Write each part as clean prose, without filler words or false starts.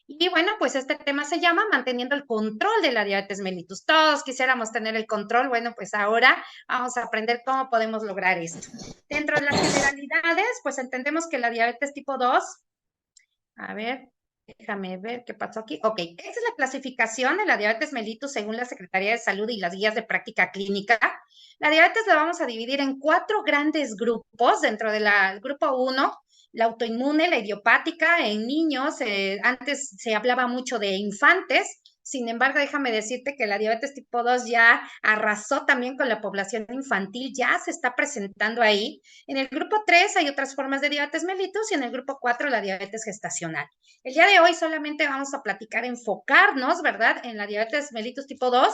Y bueno, pues este tema se llama manteniendo el control de la diabetes mellitus. Todos quisiéramos tener el control. Bueno, pues ahora vamos a aprender cómo podemos lograr esto. Dentro de las generalidades, pues entendemos que la diabetes tipo 2, a ver, déjame ver qué pasó aquí. Ok, esta es la clasificación de la diabetes mellitus según la Secretaría de Salud y las guías de práctica clínica. La diabetes la vamos a dividir en cuatro grandes grupos. Dentro del grupo 1, la autoinmune, la idiopática en niños. Antes se hablaba mucho de infantes. Sin embargo, déjame decirte que la diabetes tipo 2 ya arrasó también con la población infantil, ya se está presentando ahí. En el grupo 3 hay otras formas de diabetes mellitus y en el grupo 4 la diabetes gestacional. El día de hoy solamente vamos a platicar, enfocarnos, ¿verdad?, en la diabetes mellitus tipo 2,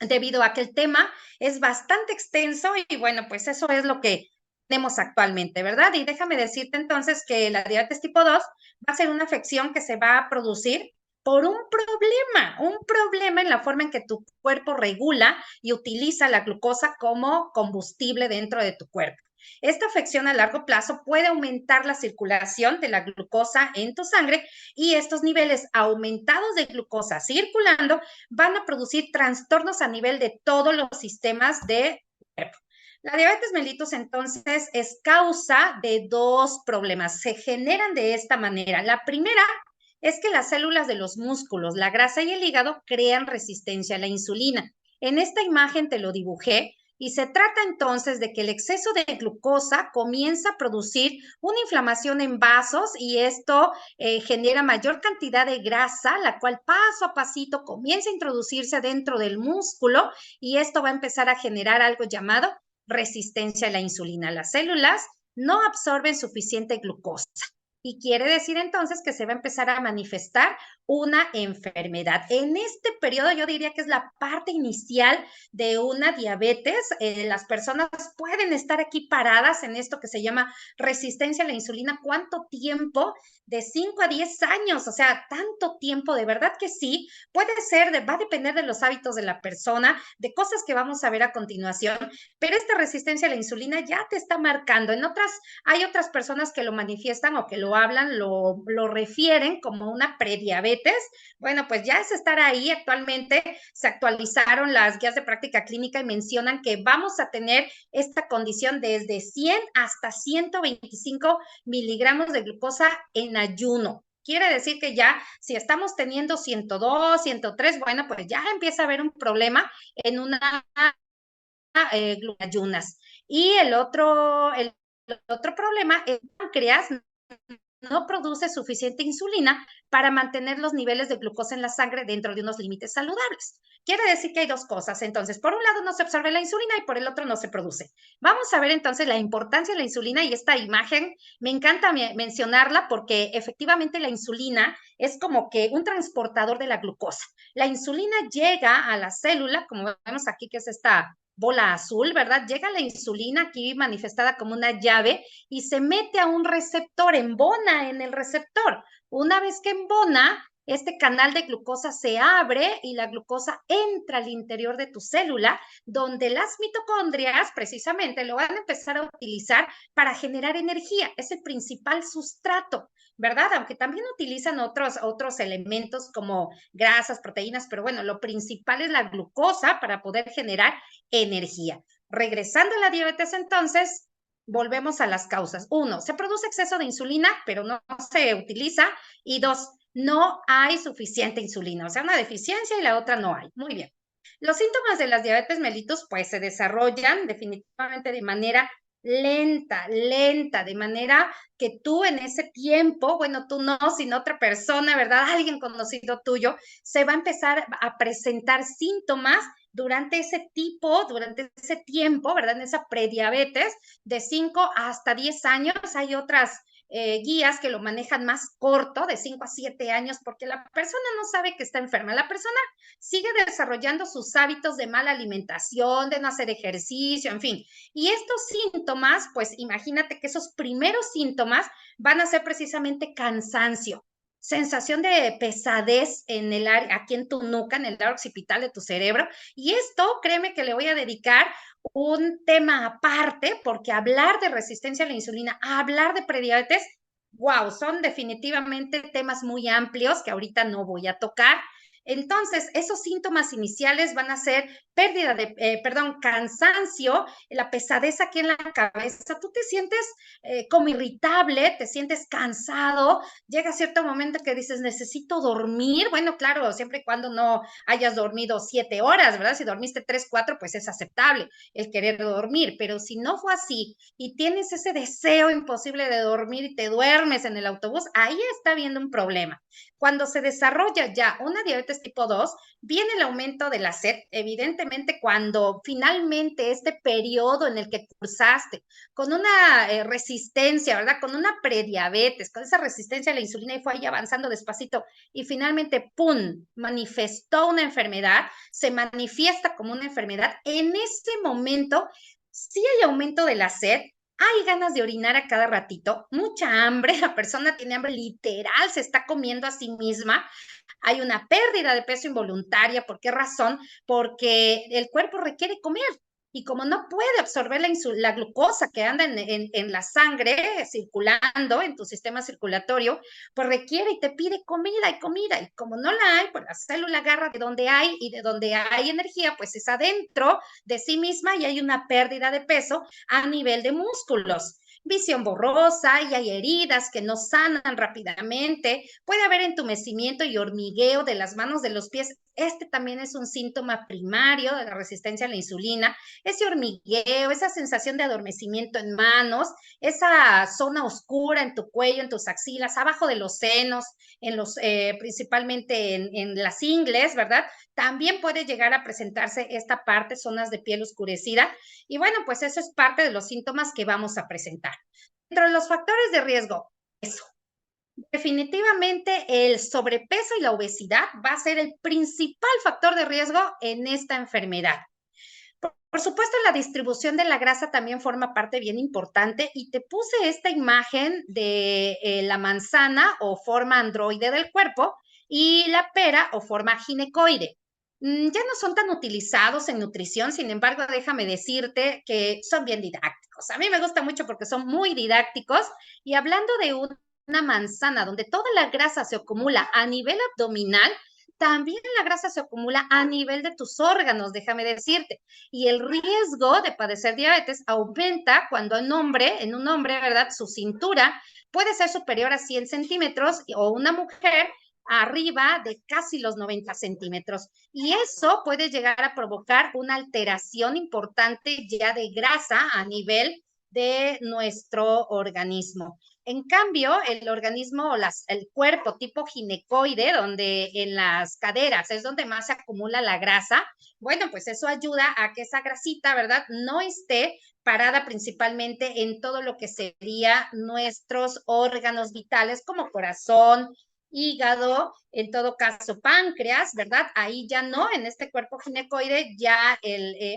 debido a que el tema es bastante extenso y bueno, pues eso es lo que tenemos actualmente, ¿verdad? Y déjame decirte entonces que la diabetes tipo 2 va a ser una afección que se va a producir por un problema en la forma en que tu cuerpo regula y utiliza la glucosa como combustible dentro de tu cuerpo. Esta afección a largo plazo puede aumentar la circulación de la glucosa en tu sangre y estos niveles aumentados de glucosa circulando van a producir trastornos a nivel de todos los sistemas de cuerpo. La diabetes mellitus entonces es causa de dos problemas. Se generan de esta manera. La primera es que las células de los músculos, la grasa y el hígado crean resistencia a la insulina. En esta imagen te lo dibujé y se trata entonces de que el exceso de glucosa comienza a producir una inflamación en vasos y esto genera mayor cantidad de grasa, la cual paso a pasito comienza a introducirse dentro del músculo y esto va a empezar a generar algo llamado resistencia a la insulina. Las células no absorben suficiente glucosa. Y quiere decir entonces que se va a empezar a manifestar una enfermedad. En este periodo yo diría que es la parte inicial de una diabetes. Las personas pueden estar aquí paradas en esto que se llama resistencia a la insulina. ¿Cuánto tiempo? De 5 a 10 años, o sea, tanto tiempo, de verdad que sí. Puede ser, va a depender de los hábitos de la persona, de cosas que vamos a ver a continuación, pero esta resistencia a la insulina ya te está marcando. Hay otras personas que lo manifiestan o que lo hablan, lo refieren como una prediabetes. Bueno, pues ya es estar ahí. Actualmente se actualizaron las guías de práctica clínica y mencionan que vamos a tener esta condición desde 100 hasta 125 miligramos de glucosa en ayuno. Quiere decir que ya si estamos teniendo 102, 103, bueno, pues ya empieza a haber un problema en una ayunas. Y el otro problema es que el páncreas no produce suficiente insulina para mantener los niveles de glucosa en la sangre dentro de unos límites saludables. Quiere decir que hay dos cosas. Entonces, por un lado no se absorbe la insulina y por el otro no se produce. Vamos a ver entonces la importancia de la insulina y esta imagen me encanta mencionarla porque efectivamente la insulina es como que un transportador de la glucosa. La insulina llega a la célula, como vemos aquí que es esta bola azul, ¿verdad? Llega la insulina aquí manifestada como una llave y se mete a un receptor, embona en el receptor. Una vez que embona, este canal de glucosa se abre y la glucosa entra al interior de tu célula, donde las mitocondrias precisamente lo van a empezar a utilizar para generar energía. Es el principal sustrato, ¿verdad? Aunque también utilizan otros elementos como grasas, proteínas, pero bueno, lo principal es la glucosa para poder generar energía. Regresando a la diabetes entonces, volvemos a las causas. Uno, se produce exceso de insulina, pero no se utiliza. Y dos, no hay suficiente insulina, o sea, una deficiencia y la otra no hay. Muy bien. Los síntomas de las diabetes mellitus pues se desarrollan definitivamente de manera lenta, de manera que tú en ese tiempo, bueno, tú no, sino otra persona, ¿verdad? Alguien conocido tuyo, se va a empezar a presentar síntomas durante ese tiempo, ¿verdad? En esa prediabetes de 5 hasta 10 años. Hay otras guías que lo manejan más corto, de 5 a 7 años, porque la persona no sabe que está enferma. La persona sigue desarrollando sus hábitos de mala alimentación, de no hacer ejercicio, en fin. Y estos síntomas, pues imagínate que esos primeros síntomas van a ser precisamente cansancio, sensación de pesadez en el área, aquí en tu nuca, en el área occipital de tu cerebro. Y esto, créeme que le voy a dedicar un tema aparte, porque hablar de resistencia a la insulina, hablar de prediabetes, Wow, son definitivamente temas muy amplios que ahorita no voy a tocar. Entonces, esos síntomas iniciales van a ser pérdida de, perdón, cansancio, la pesadez aquí en la cabeza. Tú te sientes como irritable, te sientes cansado, llega cierto momento que dices, necesito dormir. Bueno, claro, siempre y cuando no hayas dormido 7 horas, ¿verdad? Si dormiste 3, 4, pues es aceptable el querer dormir, pero si no fue así y tienes ese deseo imposible de dormir y te duermes en el autobús, ahí está habiendo un problema. Cuando se desarrolla ya una diabetes tipo 2, viene el aumento de la sed, evidentemente cuando finalmente este periodo en el que cursaste con una resistencia, ¿verdad? Con una prediabetes, con esa resistencia a la insulina y fue ahí avanzando despacito y finalmente, ¡pum!, manifestó una enfermedad, se manifiesta como una enfermedad. En ese momento sí hay aumento de la sed, hay ganas de orinar a cada ratito, mucha hambre, la persona tiene hambre literal, se está comiendo a sí misma, hay una pérdida de peso involuntaria. ¿Por qué razón? Porque el cuerpo requiere comer y como no puede absorber la glucosa que anda en la sangre circulando en tu sistema circulatorio, pues requiere y te pide comida y comida. Y como no la hay, pues la célula agarra de donde hay y de donde hay energía, pues es adentro de sí misma y hay una pérdida de peso a nivel de músculos. Visión borrosa y hay heridas que no sanan rápidamente, puede haber entumecimiento y hormigueo de las manos, de los pies. Este también es un síntoma primario de la resistencia a la insulina, ese hormigueo, esa sensación de adormecimiento en manos, esa zona oscura en tu cuello, en tus axilas, abajo de los senos, principalmente en las ingles, ¿verdad? También puede llegar a presentarse esta parte, zonas de piel oscurecida. Y bueno, pues eso es parte de los síntomas que vamos a presentar. Dentro de los factores de riesgo, eso. Definitivamente el sobrepeso y la obesidad va a ser el principal factor de riesgo en esta enfermedad. Por supuesto, la distribución de la grasa también forma parte bien importante y te puse esta imagen de la manzana o forma androide del cuerpo y la pera o forma ginecoide. Ya no son tan utilizados en nutrición, sin embargo, déjame decirte que son bien didácticos. A mí me gusta mucho porque son muy didácticos y hablando de una manzana donde toda la grasa se acumula a nivel abdominal, también la grasa se acumula a nivel de tus órganos, déjame decirte. Y el riesgo de padecer diabetes aumenta cuando en un hombre, ¿verdad? Su cintura puede ser superior a 100 centímetros o una mujer arriba de casi los 90 centímetros. Y eso puede llegar a provocar una alteración importante ya de grasa a nivel de nuestro organismo. En cambio, el organismo o el cuerpo tipo ginecoide, donde en las caderas es donde más se acumula la grasa, bueno, pues eso ayuda a que esa grasita, ¿verdad?, no esté parada principalmente en todo lo que sería nuestros órganos vitales como corazón, hígado, en todo caso páncreas, ¿verdad? Ahí ya no, en este cuerpo ginecoide ya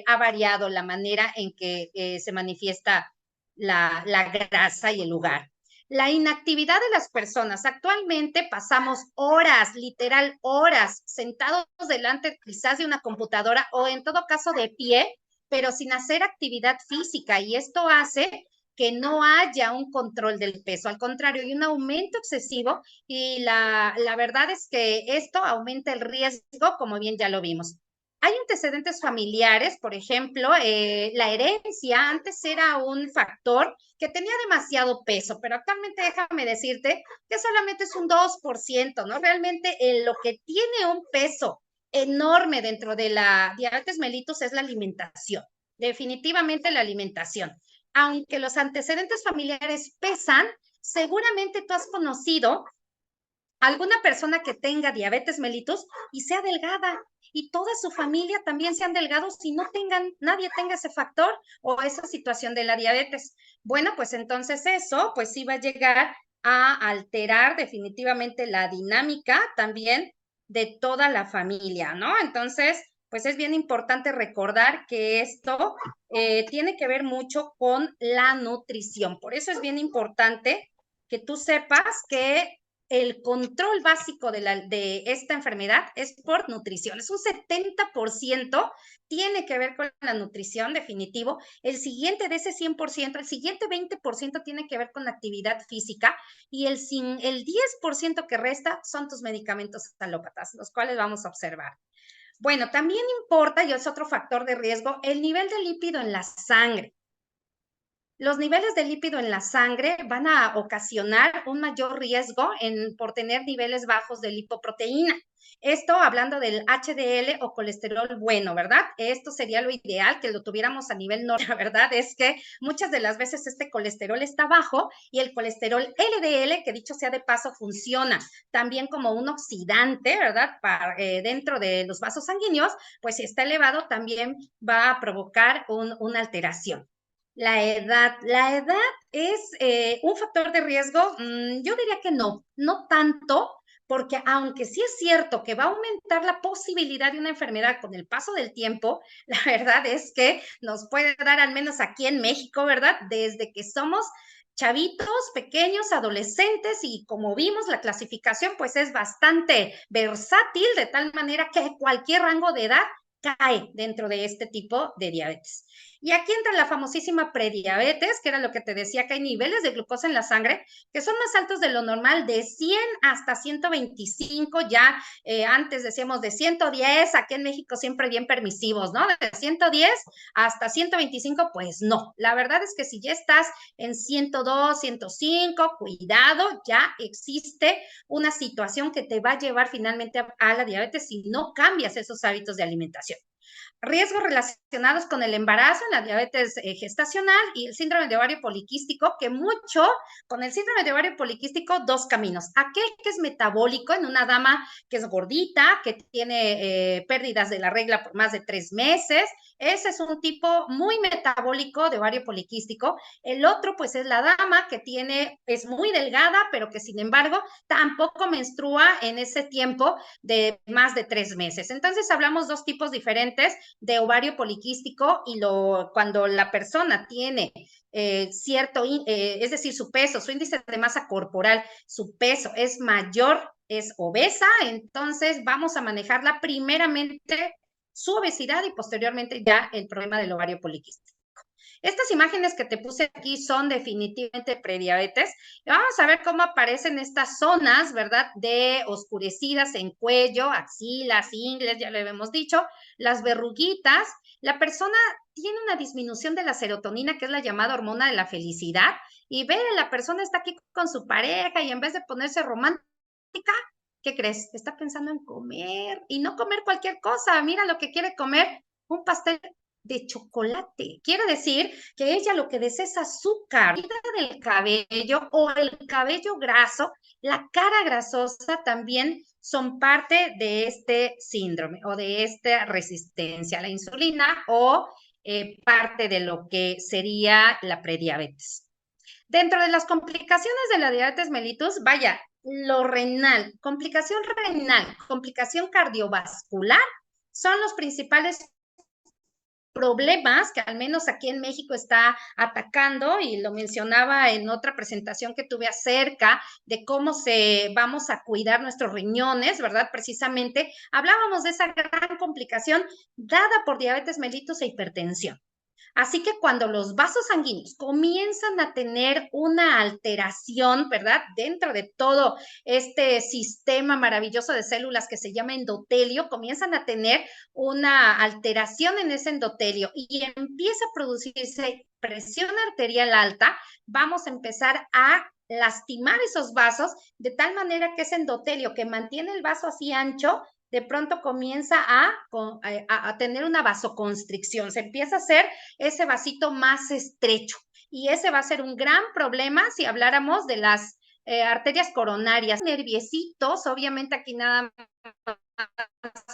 ha variado la manera en que se manifiesta la grasa y el lugar. La inactividad de las personas. Actualmente pasamos horas, literal horas, sentados delante quizás de una computadora o en todo caso de pie, pero sin hacer actividad física. Y esto hace que no haya un control del peso. Al contrario, hay un aumento excesivo y la verdad es que esto aumenta el riesgo, como bien ya lo vimos. Hay antecedentes familiares, por ejemplo, la herencia antes era un factor que tenía demasiado peso, pero actualmente déjame decirte que solamente es un 2%, ¿no? Realmente lo que tiene un peso enorme dentro de la diabetes mellitus es la alimentación, definitivamente la alimentación. Aunque los antecedentes familiares pesan, seguramente tú has conocido alguna persona que tenga diabetes mellitus y sea delgada y toda su familia también sean delgados y no tengan, nadie tenga ese factor o esa situación de la diabetes. Bueno, pues entonces eso, pues sí va a llegar a alterar definitivamente la dinámica también de toda la familia, ¿no? Entonces, pues es bien importante recordar que esto tiene que ver mucho con la nutrición. Por eso es bien importante que tú sepas que el control básico de esta enfermedad es por nutrición. Es un 70% tiene que ver con la nutrición, definitivo. El siguiente de ese 100%, el siguiente 20% tiene que ver con la actividad física y el 10% que resta son tus medicamentos alópatas, los cuales vamos a observar. Bueno, también importa, y es otro factor de riesgo, el nivel de lípido en la sangre. Los niveles de lípido en la sangre van a ocasionar un mayor riesgo por tener niveles bajos de lipoproteína. Esto hablando del HDL o colesterol bueno, ¿verdad? Esto sería lo ideal, que lo tuviéramos a nivel normal. La verdad es que muchas de las veces este colesterol está bajo y el colesterol LDL, que dicho sea de paso, funciona también como un oxidante, ¿verdad? Dentro de los vasos sanguíneos, pues si está elevado también va a provocar una alteración. La edad es un factor de riesgo. Yo diría que no tanto, porque aunque sí es cierto que va a aumentar la posibilidad de una enfermedad con el paso del tiempo, la verdad es que nos puede dar, al menos aquí en México, ¿verdad? Desde que somos chavitos, pequeños, adolescentes, y como vimos, la clasificación pues es bastante versátil, de tal manera que cualquier rango de edad cae dentro de este tipo de diabetes. Y aquí entra la famosísima prediabetes, que era lo que te decía, que hay niveles de glucosa en la sangre que son más altos de lo normal, de 100 hasta 125, ya antes decíamos de 110, aquí en México siempre bien permisivos, ¿no? De 110 hasta 125, pues no. La verdad es que si ya estás en 102, 105, cuidado, ya existe una situación que te va a llevar finalmente a la diabetes si no cambias esos hábitos de alimentación. Riesgos relacionados con el embarazo, en la diabetes gestacional y el síndrome de ovario poliquístico, que mucho con el síndrome de ovario poliquístico, dos caminos. Aquel que es metabólico en una dama que es gordita, que tiene pérdidas de la regla por más de 3 meses. Ese es un tipo muy metabólico de ovario poliquístico. El otro, pues, es la dama que es muy delgada, pero que sin embargo tampoco menstrua en ese tiempo de más de 3 meses. Entonces hablamos dos tipos diferentes de ovario poliquístico, y cuando la persona tiene es decir, su peso, su índice de masa corporal, su peso es mayor, es obesa, entonces vamos a manejarla primeramente su obesidad y posteriormente ya el problema del ovario poliquístico. Estas imágenes que te puse aquí son definitivamente prediabetes. Vamos a ver cómo aparecen estas zonas, ¿verdad? De oscurecidas en cuello, axilas, ingles, ya lo habíamos dicho, las verruguitas. La persona tiene una disminución de la serotonina, que es la llamada hormona de la felicidad, y ve, la persona está aquí con su pareja y en vez de ponerse romántica, ¿qué crees? Está pensando en comer, y no comer cualquier cosa. Mira lo que quiere comer, un pastel de chocolate. Quiere decir que ella lo que desea es azúcar. Del cabello o el cabello graso, la cara grasosa también son parte de este síndrome o de esta resistencia a la insulina, o parte de lo que sería la prediabetes. Dentro de las complicaciones de la diabetes mellitus, vaya, lo renal, complicación cardiovascular son los principales problemas que al menos aquí en México está atacando, y lo mencionaba en otra presentación que tuve acerca de cómo vamos a cuidar nuestros riñones, ¿verdad? Precisamente hablábamos de esa gran complicación dada por diabetes mellitus e hipertensión. Así que cuando los vasos sanguíneos comienzan a tener una alteración, ¿verdad? Dentro de todo este sistema maravilloso de células que se llama endotelio, comienzan a tener una alteración en ese endotelio y empieza a producirse presión arterial alta, vamos a empezar a lastimar esos vasos de tal manera que ese endotelio que mantiene el vaso así ancho, de pronto comienza a tener una vasoconstricción, se empieza a hacer ese vasito más estrecho, y ese va a ser un gran problema si habláramos de las arterias coronarias. Nerviecitos, obviamente aquí nada más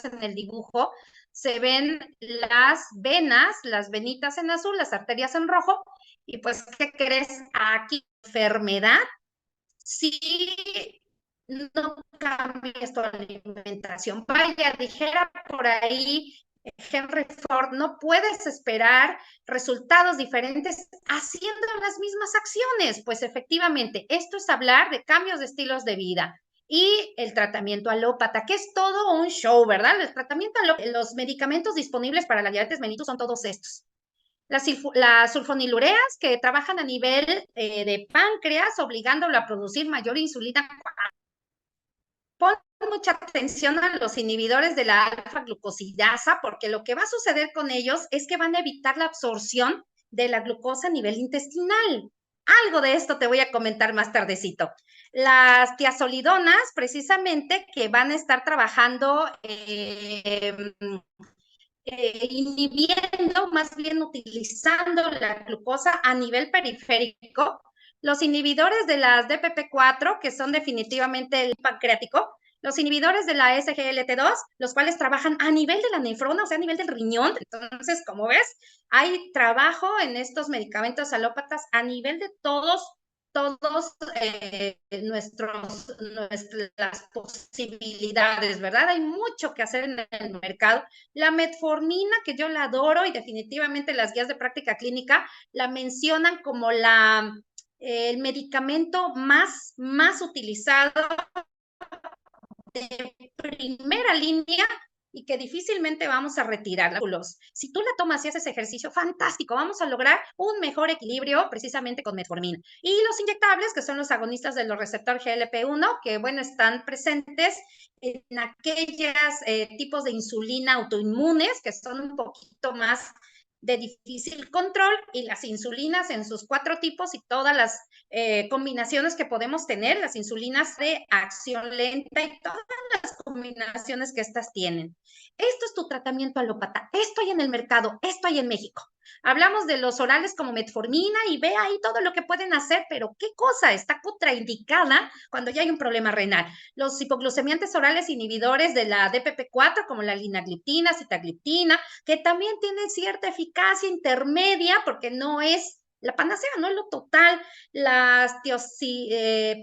en el dibujo se ven las venas, las venitas en azul, las arterias en rojo, y pues, ¿qué crees? Aquí enfermedad, si no cambias tu alimentación. Vaya, dijera por ahí Henry Ford, no puedes esperar resultados diferentes haciendo las mismas acciones. Pues efectivamente, esto es hablar de cambios de estilos de vida. Y el tratamiento alópata, que es todo un show, ¿verdad? El tratamiento alópata, los medicamentos disponibles para la diabetes mellitus son todos estos. Las sulfonilureas que trabajan a nivel de páncreas, obligándolo a producir mayor insulina. Pon mucha atención a los inhibidores de la alfa-glucosidasa, porque lo que va a suceder con ellos es que van a evitar la absorción de la glucosa a nivel intestinal. Algo de esto te voy a comentar más tardecito. Las tiazolidonas, precisamente, que van a estar trabajando inhibiendo, más bien utilizando la glucosa a nivel periférico. Los inhibidores de las DPP4, que son definitivamente el pancreático, los inhibidores de la SGLT2, los cuales trabajan a nivel de la nefrona, o sea, a nivel del riñón. Entonces, como ves, hay trabajo en estos medicamentos alópatas a nivel de todos nuestras posibilidades, ¿verdad? Hay mucho que hacer en el mercado. La metformina, que yo la adoro y definitivamente las guías de práctica clínica la mencionan como el medicamento más utilizado de primera línea y que difícilmente vamos a retirar. Si tú la tomas y haces ejercicio, fantástico, vamos a lograr un mejor equilibrio precisamente con metformina. Y los inyectables, que son los agonistas de los receptores GLP-1, que bueno, están presentes en aquellos tipos de insulina autoinmunes, que son un poquito más de difícil control, y las insulinas en sus 4 tipos y todas las combinaciones que podemos tener, las insulinas de acción lenta y todas las combinaciones que estas tienen. Esto es tu tratamiento alópata, esto hay en el mercado, esto hay en México. Hablamos de los orales como metformina y ve ahí todo lo que pueden hacer, pero ¿qué cosa? Está contraindicada cuando ya hay un problema renal. Los hipoglucemiantes orales inhibidores de la DPP4, como la linagliptina, sitagliptina, que también tienen cierta eficacia intermedia porque no es la panacea, no es lo total. Las tiazolides,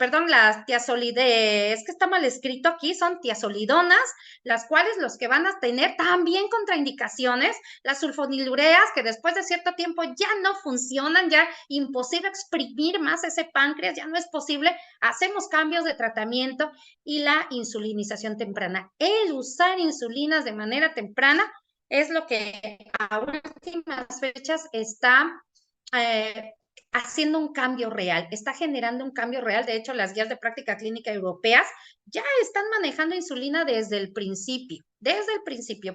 es que está mal escrito aquí, son tiazolidonas, las cuales los que van a tener también contraindicaciones, las sulfonilureas, que después de cierto tiempo ya no funcionan, ya imposible exprimir más ese páncreas, ya no es posible, hacemos cambios de tratamiento, y la insulinización temprana. El usar insulinas de manera temprana es lo que a últimas fechas está haciendo un cambio real, está generando un cambio real. De hecho, las guías de práctica clínica europeas ya están manejando insulina desde el principio,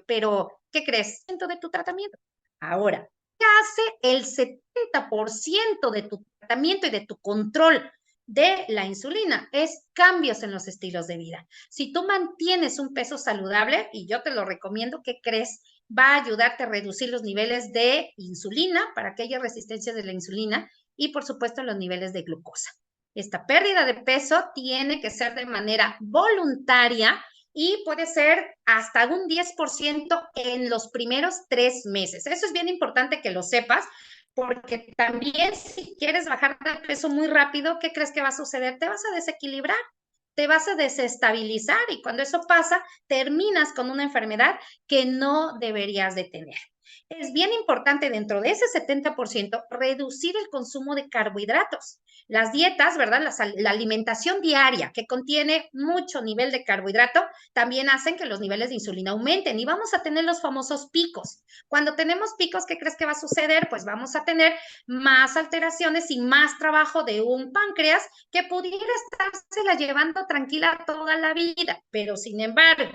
pero ¿qué crees? Dentro de tu tratamiento. Ahora, ¿qué hace el 70% de tu tratamiento y de tu control de la insulina? Es cambios en los estilos de vida. Si tú mantienes un peso saludable, y yo te lo recomiendo, ¿qué crees? Va a ayudarte a reducir los niveles de insulina para que haya resistencia de la insulina y, por supuesto, los niveles de glucosa. Esta pérdida de peso tiene que ser de manera voluntaria y puede ser hasta un 10% en los primeros 3 meses. Eso es bien importante que lo sepas, porque también si quieres bajar de peso muy rápido, ¿qué crees que va a suceder? Te vas a desequilibrar, te vas a desestabilizar, y cuando eso pasa, terminas con una enfermedad que no deberías de tener. Es bien importante dentro de ese 70% reducir el consumo de carbohidratos. Las dietas, ¿verdad? La alimentación diaria que contiene mucho nivel de carbohidrato también hacen que los niveles de insulina aumenten y vamos a tener los famosos picos. Cuando tenemos picos, ¿qué crees que va a suceder? Pues vamos a tener más alteraciones y más trabajo de un páncreas que pudiera estársela llevando tranquila toda la vida, pero sin embargo,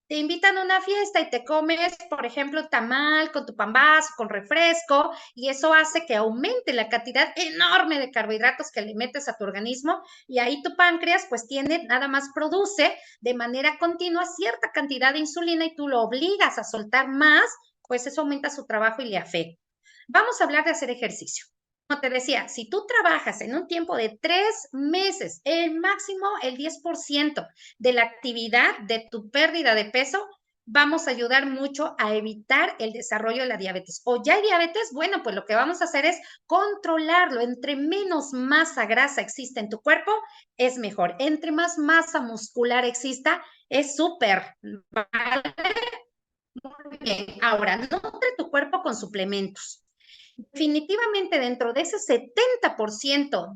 te invitan a una fiesta y te comes, por ejemplo, tamal con tu pambaz, con refresco, y eso hace que aumente la cantidad enorme de carbohidratos que le metes a tu organismo, y ahí tu páncreas pues nada más produce de manera continua cierta cantidad de insulina y tú lo obligas a soltar más, pues eso aumenta su trabajo y le afecta. Vamos a hablar de hacer ejercicio. Como te decía, si tú trabajas en un tiempo de 3 meses, el máximo el 10% de la actividad de tu pérdida de peso, vamos a ayudar mucho a evitar el desarrollo de la diabetes. O ya hay diabetes, bueno, pues lo que vamos a hacer es controlarlo. Entre menos masa grasa exista en tu cuerpo, es mejor. Entre más masa muscular exista, es súper, ¿vale? Muy bien. Ahora, nutre tu cuerpo con suplementos. Definitivamente dentro de ese 70%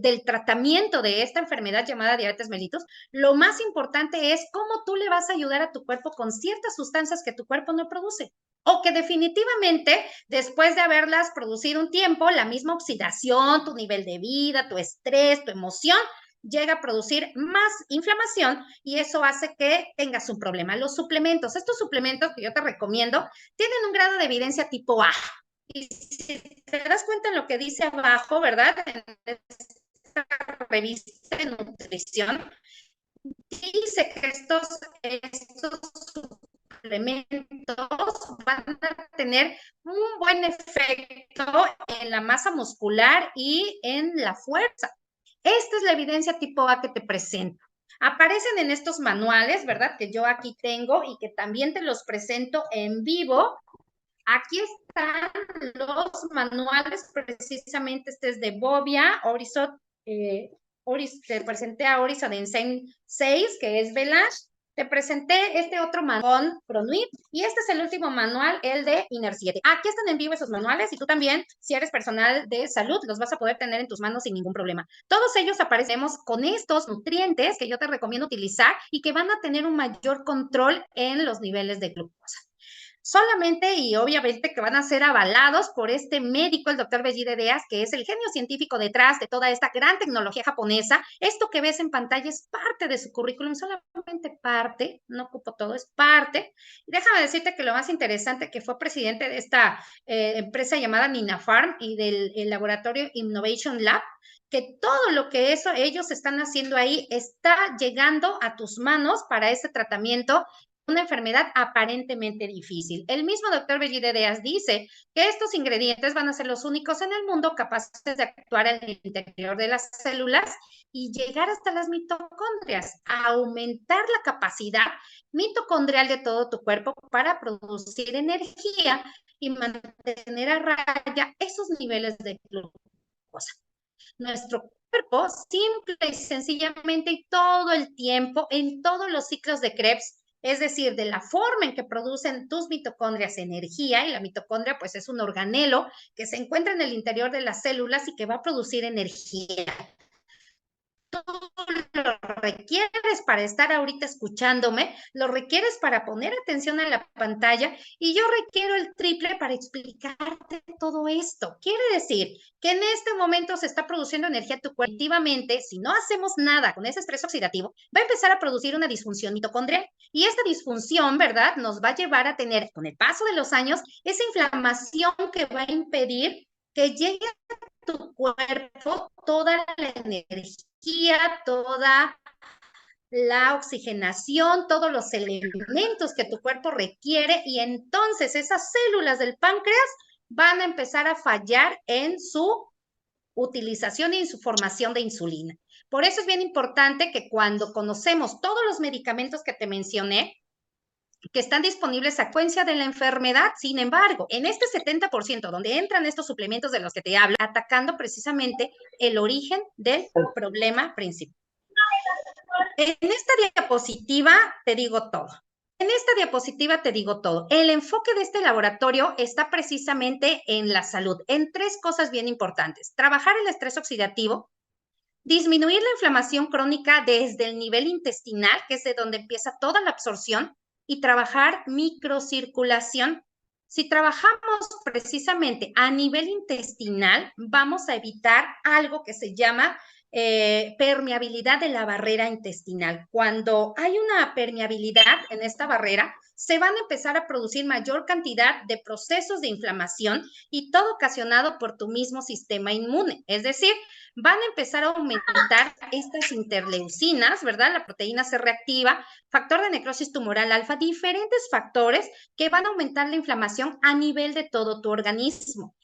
del tratamiento de esta enfermedad llamada diabetes mellitus, lo más importante es cómo tú le vas a ayudar a tu cuerpo con ciertas sustancias que tu cuerpo no produce o que definitivamente después de haberlas producido un tiempo, la misma oxidación, tu nivel de vida, tu estrés, tu emoción, llega a producir más inflamación y eso hace que tengas un problema. Los suplementos, estos suplementos que yo te recomiendo, tienen un grado de evidencia tipo A. Y si te das cuenta en lo que dice abajo, ¿verdad? En esta revista de nutrición, dice que estos suplementos van a tener un buen efecto en la masa muscular y en la fuerza. Esta es la evidencia tipo A que te presento. Aparecen en estos manuales, ¿verdad? Que yo aquí tengo y que también te los presento en vivo. Aquí están los manuales, precisamente este es de Bobia, Orisot, te presenté a Orisot en 6, que es Velash, te presenté este otro manual, Pronuit, y este es el último manual, el de Inner 7. Aquí están en vivo esos manuales y tú también, si eres personal de salud, los vas a poder tener en tus manos sin ningún problema. Todos ellos aparecemos con estos nutrientes que yo te recomiendo utilizar y que van a tener un mayor control en los niveles de glucosa. Solamente y obviamente que van a ser avalados por este médico, el doctor Bellido Deas, que es el genio científico detrás de toda esta gran tecnología japonesa. Esto que ves en pantalla es parte de su currículum, solamente parte, no ocupo todo, es parte. Y déjame decirte que lo más interesante que fue presidente de esta empresa llamada Ninafarm y del laboratorio Innovation Lab, que todo lo que ellos están haciendo ahí está llegando a tus manos para este tratamiento, una enfermedad aparentemente difícil. El mismo doctor Bellido Deas dice que estos ingredientes van a ser los únicos en el mundo capaces de actuar en el interior de las células y llegar hasta las mitocondrias, a aumentar la capacidad mitocondrial de todo tu cuerpo para producir energía y mantener a raya esos niveles de glucosa. Nuestro cuerpo, simple y sencillamente, y todo el tiempo, en todos los ciclos de Krebs, es decir, de la forma en que producen tus mitocondrias energía, y la mitocondria pues es un organelo que se encuentra en el interior de las células y que va a producir energía. Lo requieres para estar ahorita escuchándome, lo requieres para poner atención a la pantalla y yo requiero el triple para explicarte todo esto. Quiere decir que en este momento se está produciendo energía en tu cuerpo. Efectivamente, si no hacemos nada con ese estrés oxidativo, va a empezar a producir una disfunción mitocondrial y esta disfunción, ¿verdad?, nos va a llevar a tener, con el paso de los años, esa inflamación que va a impedir que llegue a tu cuerpo toda la energía, toda la oxigenación, todos los elementos que tu cuerpo requiere y entonces esas células del páncreas van a empezar a fallar en su utilización y en su formación de insulina. Por eso es bien importante que cuando conocemos todos los medicamentos que te mencioné, que están disponibles a consecuencia de la enfermedad. Sin embargo, en este 70% donde entran estos suplementos de los que te hablo, atacando precisamente el origen del problema principal. En esta diapositiva te digo todo. En esta diapositiva te digo todo. El enfoque de este laboratorio está precisamente en la salud, en 3 cosas bien importantes. Trabajar el estrés oxidativo, disminuir la inflamación crónica desde el nivel intestinal, que es de donde empieza toda la absorción, y trabajar microcirculación. Si trabajamos precisamente a nivel intestinal, vamos a evitar algo que se llama permeabilidad de la barrera intestinal. Cuando hay una permeabilidad en esta barrera, se van a empezar a producir mayor cantidad de procesos de inflamación y todo ocasionado por tu mismo sistema inmune. Es decir, van a empezar a aumentar estas interleucinas, ¿verdad? La proteína C reactiva, factor de necrosis tumoral alfa, diferentes factores que van a aumentar la inflamación a nivel de todo tu organismo.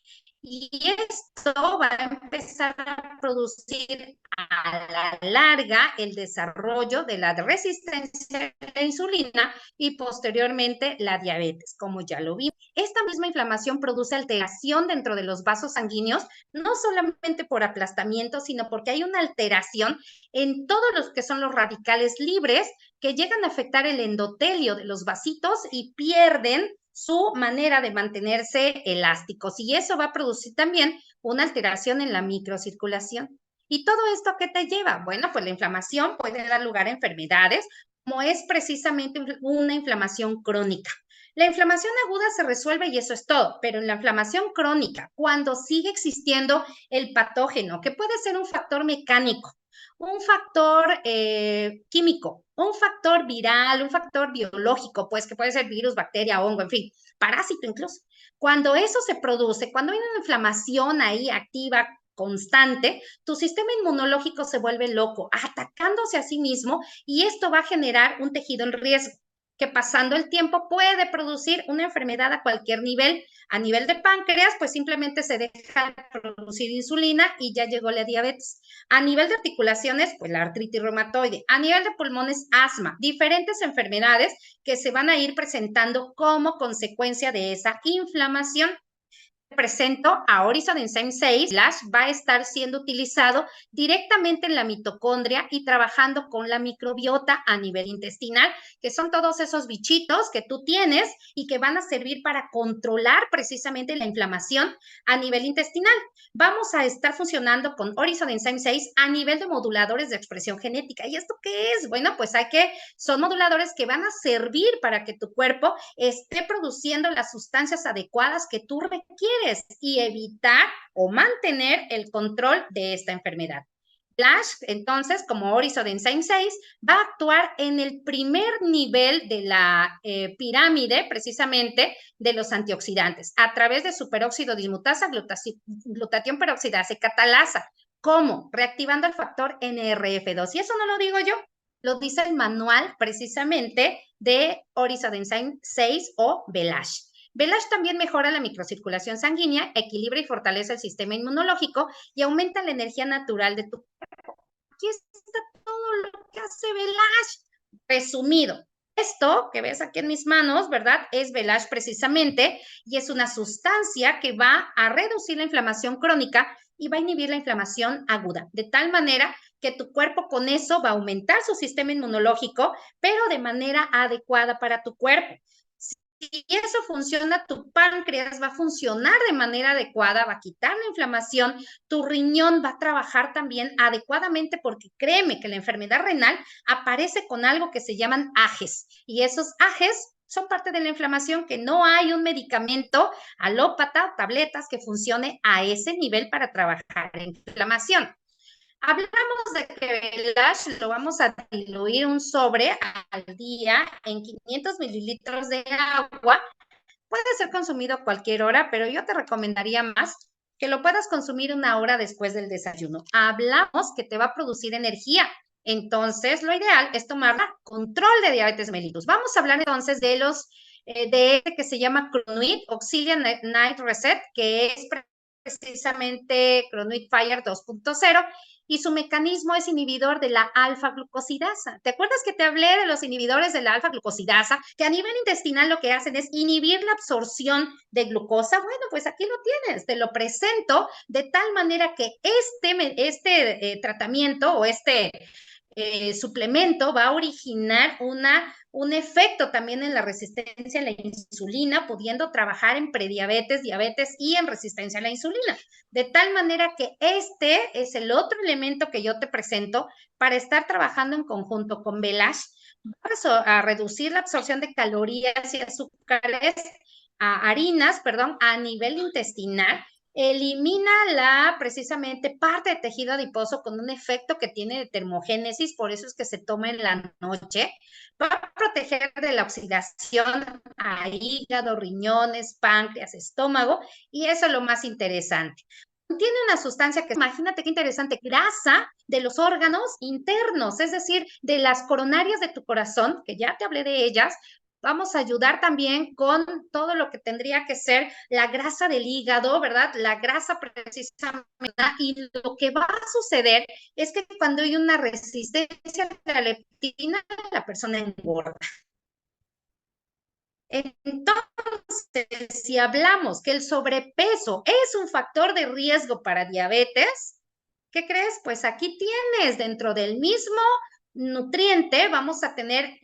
Y esto va a empezar a producir a la larga el desarrollo de la resistencia a la insulina y posteriormente la diabetes, como ya lo vimos. Esta misma inflamación produce alteración dentro de los vasos sanguíneos, no solamente por aplastamiento, sino porque hay una alteración en todos los que son los radicales libres que llegan a afectar el endotelio de los vasitos y pierden su manera de mantenerse elásticos. Y eso va a producir también una alteración en la microcirculación. ¿Y todo esto qué te lleva? Bueno, pues la inflamación puede dar lugar a enfermedades, como es precisamente una inflamación crónica. La inflamación aguda se resuelve y eso es todo, pero en la inflamación crónica, cuando sigue existiendo el patógeno, que puede ser un factor mecánico, un factor químico, un factor viral, un factor biológico, pues que puede ser virus, bacteria, hongo, en fin, parásito incluso. Cuando eso se produce, cuando hay una inflamación ahí activa, constante, tu sistema inmunológico se vuelve loco, atacándose a sí mismo y esto va a generar un tejido en riesgo que pasando el tiempo puede producir una enfermedad a cualquier nivel. A nivel de páncreas, pues simplemente se deja de producir insulina y ya llegó la diabetes. A nivel de articulaciones, pues la artritis reumatoide. A nivel de pulmones, asma. Diferentes enfermedades que se van a ir presentando como consecuencia de esa inflamación. Presento a Horizon Enzyme 6, Lash va a estar siendo utilizado directamente en la mitocondria y trabajando con la microbiota a nivel intestinal, que son todos esos bichitos que tú tienes y que van a servir para controlar precisamente la inflamación a nivel intestinal. Vamos a estar funcionando con Horizon Enzyme 6 a nivel de moduladores de expresión genética. ¿Y esto qué es? Bueno, pues son moduladores que van a servir para que tu cuerpo esté produciendo las sustancias adecuadas que tú requieres y evitar o mantener el control de esta enfermedad. Lash, entonces, como Horizon Enzyme 6, va a actuar en el primer nivel de la pirámide, precisamente, de los antioxidantes, a través de superóxido dismutasa, glutatión peroxidasa y catalasa. ¿Cómo? Reactivando el factor NRF2. Y eso no lo digo yo, lo dice el manual, precisamente, de Horizon Enzyme 6 o Belash. Belash también mejora la microcirculación sanguínea, equilibra y fortalece el sistema inmunológico y aumenta la energía natural de tu cuerpo. Aquí está todo lo que hace Belash. Resumido, esto que ves aquí en mis manos, ¿verdad? Es Belash precisamente y es una sustancia que va a reducir la inflamación crónica y va a inhibir la inflamación aguda, de tal manera que tu cuerpo con eso va a aumentar su sistema inmunológico, pero de manera adecuada para tu cuerpo. Si eso funciona, tu páncreas va a funcionar de manera adecuada, va a quitar la inflamación, tu riñón va a trabajar también adecuadamente porque créeme que la enfermedad renal aparece con algo que se llaman ajes y esos ajes son parte de la inflamación que no hay un medicamento alópata, tabletas que funcione a ese nivel para trabajar en inflamación. Hablamos de que el Lash lo vamos a diluir un sobre al día en 500 mililitros de agua. Puede ser consumido a cualquier hora, pero yo te recomendaría más que lo puedas consumir una hora después del desayuno. Hablamos que te va a producir energía. Entonces, lo ideal es tomar control de diabetes mellitus. Vamos a hablar entonces de este que se llama Cronuit Auxiliary Night Reset, que es precisamente Cronuit Fire 2.0 y su mecanismo es inhibidor de la alfa-glucosidasa. ¿Te acuerdas que te hablé de los inhibidores de la alfa-glucosidasa? Que a nivel intestinal lo que hacen es inhibir la absorción de glucosa. Bueno, pues aquí lo tienes, te lo presento de tal manera que este tratamiento o este suplemento va a originar un efecto también en la resistencia a la insulina, pudiendo trabajar en prediabetes, diabetes y en resistencia a la insulina. De tal manera que este es el otro elemento que yo te presento para estar trabajando en conjunto con Belash a reducir la absorción de calorías y azúcares, harinas, perdón, a nivel intestinal. Elimina precisamente parte de tejido adiposo con un efecto que tiene de termogénesis, por eso es que se toma en la noche. Va a proteger de la oxidación a hígado, riñones, páncreas, estómago, y eso es lo más interesante. Tiene una sustancia que, imagínate qué interesante, grasa de los órganos internos, es decir, de las coronarias de tu corazón, que ya te hablé de ellas, Vamos a ayudar también con todo lo que tendría que ser la grasa del hígado, ¿verdad? La grasa precisamente. Y lo que va a suceder es que cuando hay una resistencia a la leptina, la persona engorda. Entonces, si hablamos que el sobrepeso es un factor de riesgo para diabetes, ¿qué crees? Pues aquí tienes dentro del mismo nutriente, vamos a tener,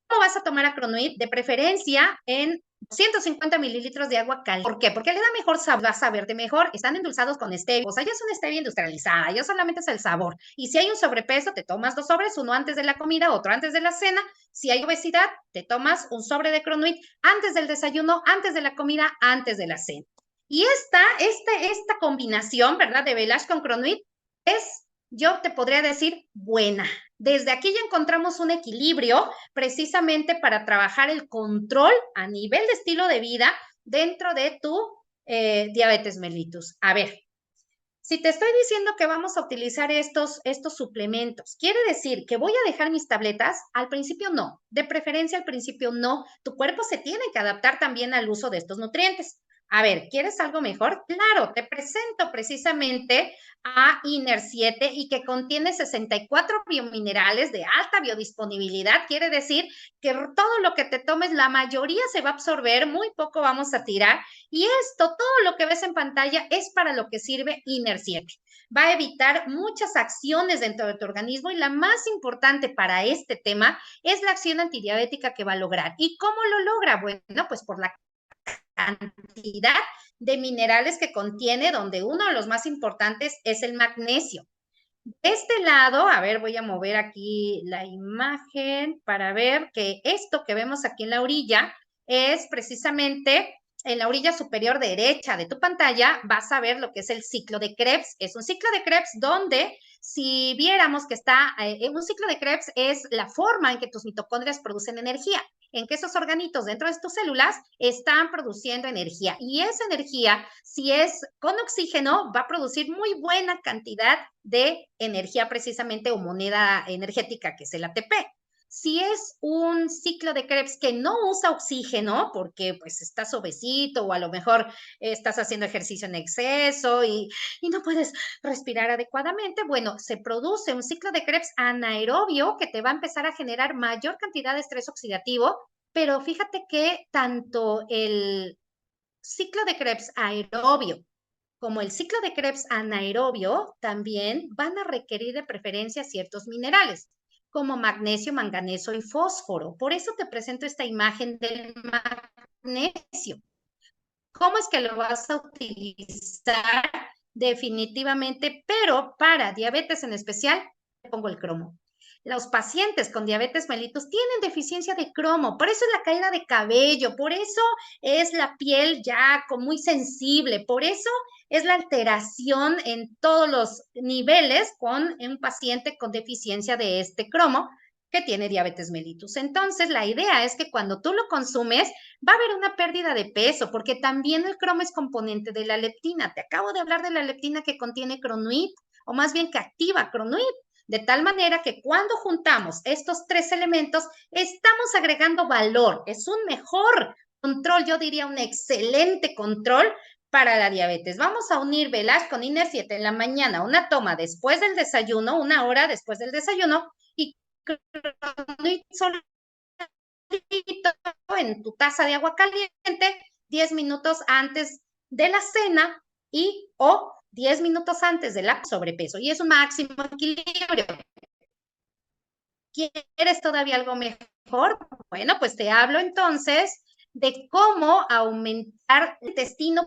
¿cómo vas a tomar acronuit? De preferencia en 150 mililitros de agua caliente. ¿Por qué? Porque le da mejor sabor, vas a verte mejor. Están endulzados con stevia. O sea, ya es una stevia industrializada, ya solamente es el sabor. Y si hay un sobrepeso, te tomas 2 sobres, uno antes de la comida, otro antes de la cena. Si hay obesidad, te tomas un sobre de Cronuit antes del desayuno, antes de la comida, antes de la cena. Y esta combinación, ¿verdad? De Velash con Cronuit es, yo te podría decir, buena. Desde aquí ya encontramos un equilibrio precisamente para trabajar el control a nivel de estilo de vida dentro de tu diabetes mellitus. A ver, si te estoy diciendo que vamos a utilizar estos suplementos, ¿quiere decir que voy a dejar mis tabletas? Al principio no, de preferencia al principio no. Tu cuerpo se tiene que adaptar también al uso de estos nutrientes. A ver, ¿quieres algo mejor? Claro, te presento precisamente a INER 7 y que contiene 64 biominerales de alta biodisponibilidad. Quiere decir que todo lo que te tomes, la mayoría se va a absorber, muy poco vamos a tirar. Y esto, todo lo que ves en pantalla es para lo que sirve INER 7. Va a evitar muchas acciones dentro de tu organismo y la más importante para este tema es la acción antidiabética que va a lograr. ¿Y cómo lo logra? Bueno, pues por la cantidad de minerales que contiene, donde uno de los más importantes es el magnesio. De este lado, a ver, voy a mover aquí la imagen para ver que esto que vemos aquí en la orilla es precisamente en la orilla superior derecha de tu pantalla, vas a ver lo que es el ciclo de Krebs. Es un ciclo de Krebs donde si viéramos que está, un ciclo de Krebs es la forma en que tus mitocondrias producen energía, en que esos organitos dentro de tus células están produciendo energía. Y esa energía, si es con oxígeno, va a producir muy buena cantidad de energía precisamente o moneda energética, que es el ATP. Si es un ciclo de Krebs que no usa oxígeno, porque pues estás obesito o a lo mejor estás haciendo ejercicio en exceso y no puedes respirar adecuadamente, bueno, se produce un ciclo de Krebs anaerobio que te va a empezar a generar mayor cantidad de estrés oxidativo, pero fíjate que tanto el ciclo de Krebs aerobio como el ciclo de Krebs anaerobio también van a requerir de preferencia ciertos minerales, como magnesio, manganeso y fósforo. Por eso te presento esta imagen del magnesio. ¿Cómo es que lo vas a utilizar? Definitivamente, pero para diabetes en especial, te pongo el cromo. Los pacientes con diabetes mellitus tienen deficiencia de cromo, por eso es la caída de cabello, por eso es la piel ya muy sensible, por eso es la alteración en todos los niveles con un paciente con deficiencia de este cromo que tiene diabetes mellitus. Entonces, la idea es que cuando tú lo consumes, va a haber una pérdida de peso, porque también el cromo es componente de la leptina. Te acabo de hablar de la leptina que contiene Cronuit, o más bien que activa Cronuit, de tal manera que cuando juntamos estos 3 elementos, estamos agregando valor. Es un mejor control, yo diría un excelente control para la diabetes. Vamos a unir Velash con INER 7 en la mañana, una toma después del desayuno, 1 hora después del desayuno, y Cronuit solo en tu taza de agua caliente 10 minutos antes de la cena y o 10 minutos antes de la sobrepeso. Y es un máximo equilibrio. ¿Quieres todavía algo mejor? Bueno, pues te hablo entonces de cómo aumentar el intestino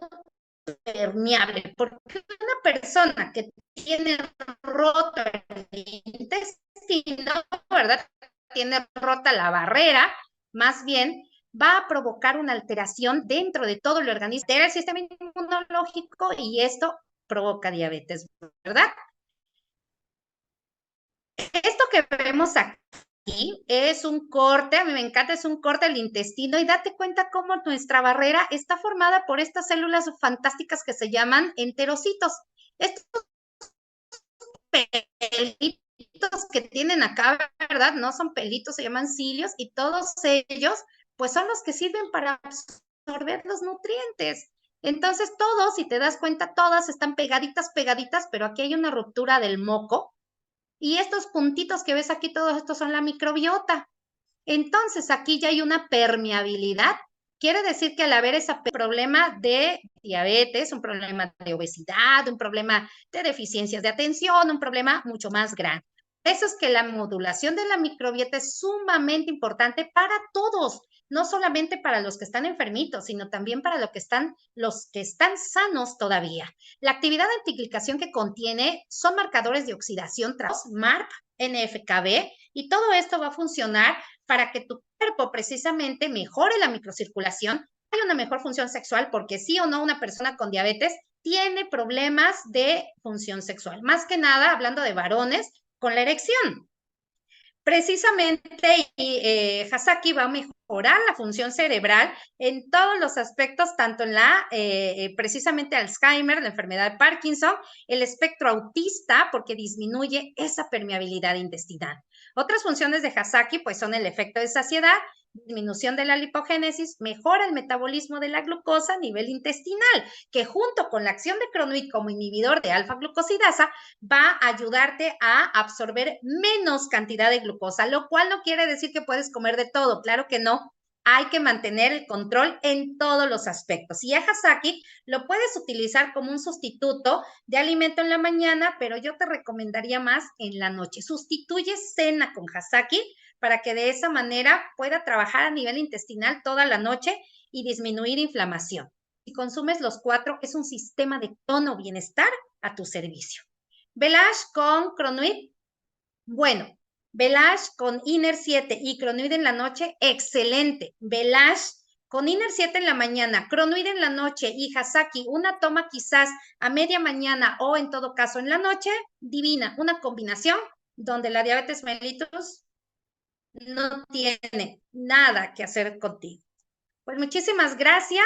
permeable, porque una persona que tiene roto el intestino, ¿verdad? Tiene rota la barrera, más bien va a provocar una alteración dentro de todo el organismo, altera el sistema inmunológico y esto provoca diabetes, ¿verdad? Esto que vemos aquí es un corte, a mí me encanta, es un corte del intestino y date cuenta cómo nuestra barrera está formada por estas células fantásticas que se llaman enterocitos. Estos pelitos que tienen acá, ¿verdad? No son pelitos, se llaman cilios y todos ellos pues son los que sirven para absorber los nutrientes. Entonces, todos, si te das cuenta, todas están pegaditas, pegaditas, pero aquí hay una ruptura del moco. Y estos puntitos que ves aquí, todos estos son la microbiota. Entonces, aquí ya hay una permeabilidad. Quiere decir que al haber ese problema de diabetes, un problema de obesidad, un problema de deficiencias de atención, un problema mucho más grande. Eso es que la modulación de la microbiota es sumamente importante para todos, no solamente para los que están enfermitos, sino también para los que están sanos todavía. La actividad de antiglicación que contiene son marcadores de oxidación, MARP, NFKB, y todo esto va a funcionar para que tu cuerpo precisamente mejore la microcirculación, haya una mejor función sexual, porque sí o no una persona con diabetes tiene problemas de función sexual. Más que nada, hablando de varones, con la erección. Precisamente, Hasaki va a mejorar la función cerebral en todos los aspectos, tanto en precisamente Alzheimer, la enfermedad de Parkinson, el espectro autista, porque disminuye esa permeabilidad intestinal. Otras funciones de Hasaki, pues son el efecto de saciedad, disminución de la lipogénesis, mejora el metabolismo de la glucosa a nivel intestinal, que junto con la acción de Cronuit como inhibidor de alfa-glucosidasa va a ayudarte a absorber menos cantidad de glucosa, lo cual no quiere decir que puedes comer de todo, claro que no. Hay que mantener el control en todos los aspectos. Y a Hasaki lo puedes utilizar como un sustituto de alimento en la mañana, pero yo te recomendaría más en la noche. Sustituye cena con Hasaki para que de esa manera pueda trabajar a nivel intestinal toda la noche y disminuir inflamación. Si consumes los 4, es un sistema de tono bienestar a tu servicio. Velash con Cronuit, bueno, Velash con Inner 7 y Cronuit en la noche, excelente. Velash con Inner 7 en la mañana, Cronuit en la noche y Hasaki, una toma quizás a media mañana o en todo caso en la noche, divina, una combinación donde la diabetes mellitus no tiene nada que hacer contigo. Pues muchísimas gracias.